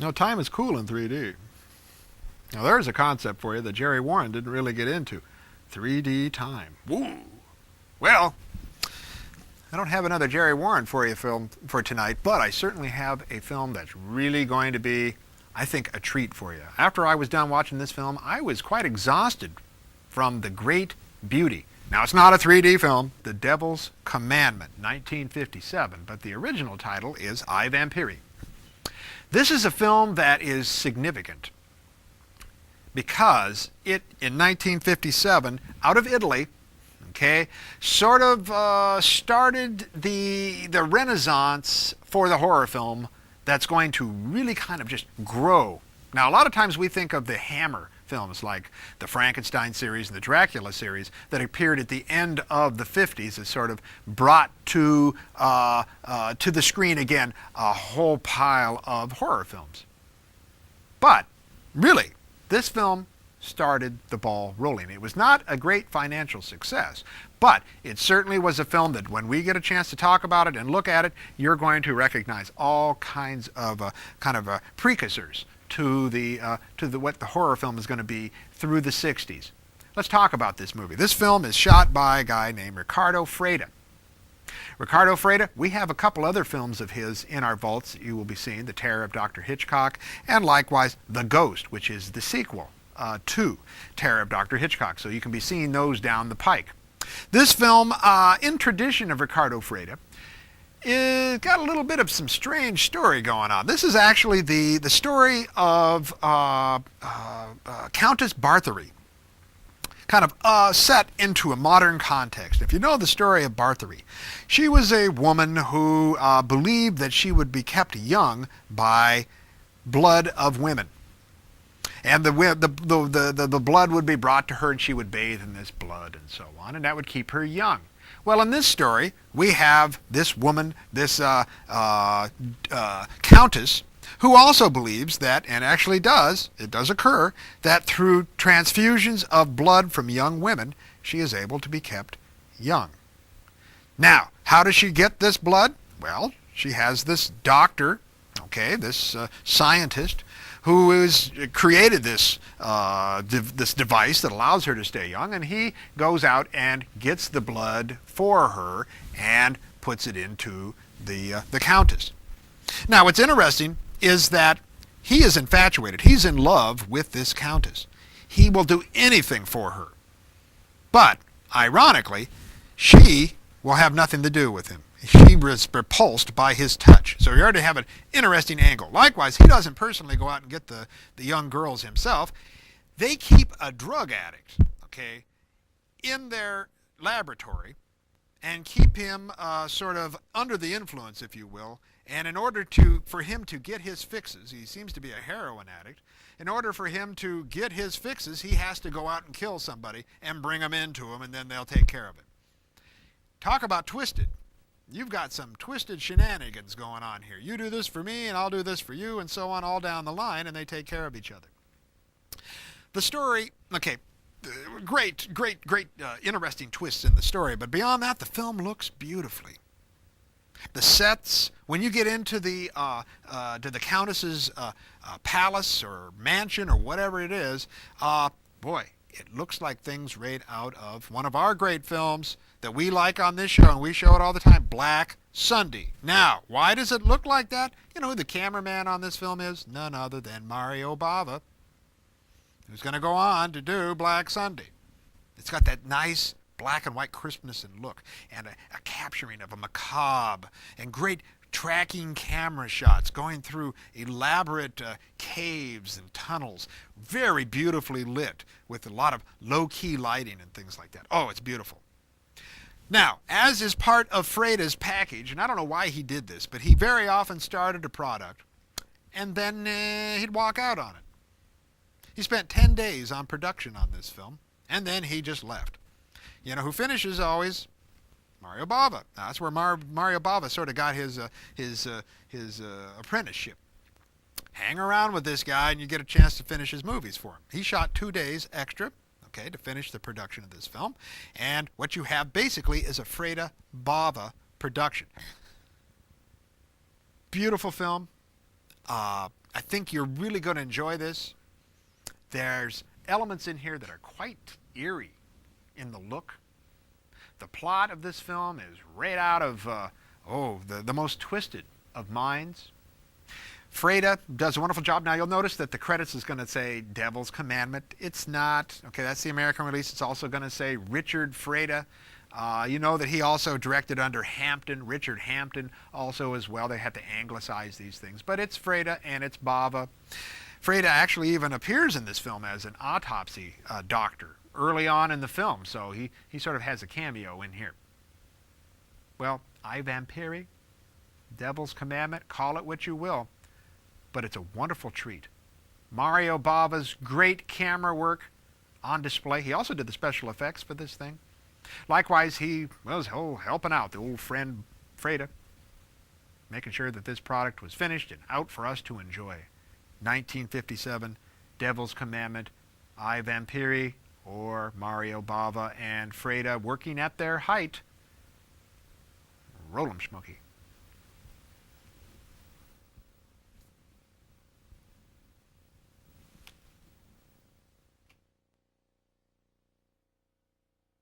No, time is cool in 3D. Now there's a concept for you that Jerry Warren didn't really get into. 3D time. Woo! Well, I don't have another Jerry Warren for you film for tonight, but I certainly have a film that's really going to be, I think, a treat for you. After I was done watching this film, I was quite exhausted from the great beauty. Now, it's not a 3D film, The Devil's Commandment, 1957, but the original title is I, Vampiri. This is a film that is significant because it, in 1957, out of Italy, okay, sort of started the renaissance for the horror film that's going to really kind of just grow. Now, a lot of times we think of the Hammer films like the Frankenstein series and the Dracula series that appeared at the end of the 50s as sort of brought to the screen again a whole pile of horror films. But really, this film started the ball rolling. It was not a great financial success, but it certainly was a film that when we get a chance to talk about it and look at it, you're going to recognize all kinds of precursors to what the horror film is going to be through the 60s. Let's talk about this movie. This film is shot by a guy named Riccardo Freda. Riccardo Freda, we have a couple other films of his in our vaults that you will be seeing, The Terror of Dr. Hitchcock, and likewise The Ghost, which is the sequel to Terror of Dr. Hitchcock. So you can be seeing those down the pike. This film, in tradition of Riccardo Freda, it's got a little bit of some strange story going on. This is actually the story of Countess Vampiri, kind of set into a modern context. If you know the story of Vampiri, she was a woman who believed that she would be kept young by blood of women. And the blood would be brought to her and she would bathe in this blood and so on, and that would keep her young. Well, in this story, we have this woman, this countess, who also believes that, and actually does, it does occur, that through transfusions of blood from young women, she is able to be kept young. Now, how does she get this blood? Well, she has this doctor, okay, this scientist, who has created this this device that allows her to stay young, and he goes out and gets the blood for her and puts it into the countess. Now, what's interesting is that he is infatuated. He's in love with this countess. He will do anything for her. But, ironically, she will have nothing to do with him. She was repulsed by his touch. So you already have an interesting angle. Likewise, he doesn't personally go out and get the young girls himself. They keep a drug addict, okay, in their laboratory and keep him sort of under the influence, if you will. And in order for him to get his fixes, he seems to be a heroin addict. In order for him to get his fixes, he has to go out and kill somebody and bring them into him, and then they'll take care of it. Talk about twisted. You've got some twisted shenanigans going on here. You do this for me, and I'll do this for you, and so on all down the line, and they take care of each other. The story, okay, great, interesting twists in the story, but beyond that, the film looks beautifully. The sets, when you get into the Countess's palace or mansion or whatever it is, boy, it looks like things right out of one of our great films that we like on this show, and we show it all the time, Black Sunday. Now, why does it look like that? You know who the cameraman on this film is? None other than Mario Bava, who's going to go on to do Black Sunday. It's got that nice black and white crispness and look, and a capturing of a macabre, and great tracking camera shots going through elaborate caves and tunnels, very beautifully lit with a lot of low-key lighting and things like that. Oh, it's beautiful. Now, as is part of Freda's package, and I don't know why he did this, but he very often started a product and then he'd walk out on it. He spent 10 days on production on this film, and then he just left. You know who finishes always? Mario Bava. Now, that's where Mario Bava sort of got his apprenticeship. Hang around with this guy and you get a chance to finish his movies for him. He shot 2 days extra, okay, to finish the production of this film. And what you have basically is a Freda Bava production. Beautiful film. I think you're really going to enjoy this. There's elements in here that are quite eerie in the look. The plot of this film is right out of, the most twisted of minds. Freda does a wonderful job. Now you'll notice that the credits is going to say Devil's Commandment. It's not. Okay, that's the American release. It's also going to say Richard Freda. You know that he also directed under Hampton, Richard Hampton also as well. They had to anglicize these things. But it's Freda and it's Bava. Freda actually even appears in this film as an autopsy doctor early on in the film. So he sort of has a cameo in here. Well, I Vampiri, Devil's Commandment, call it what you will. But it's a wonderful treat. Mario Bava's great camera work on display. He also did the special effects for this thing. Likewise, he was helping out the old friend Freda, making sure that this product was finished and out for us to enjoy. 1957, Devil's Commandment, I Vampiri, or Mario Bava and Freda working at their height. Roll 'em, Smokey.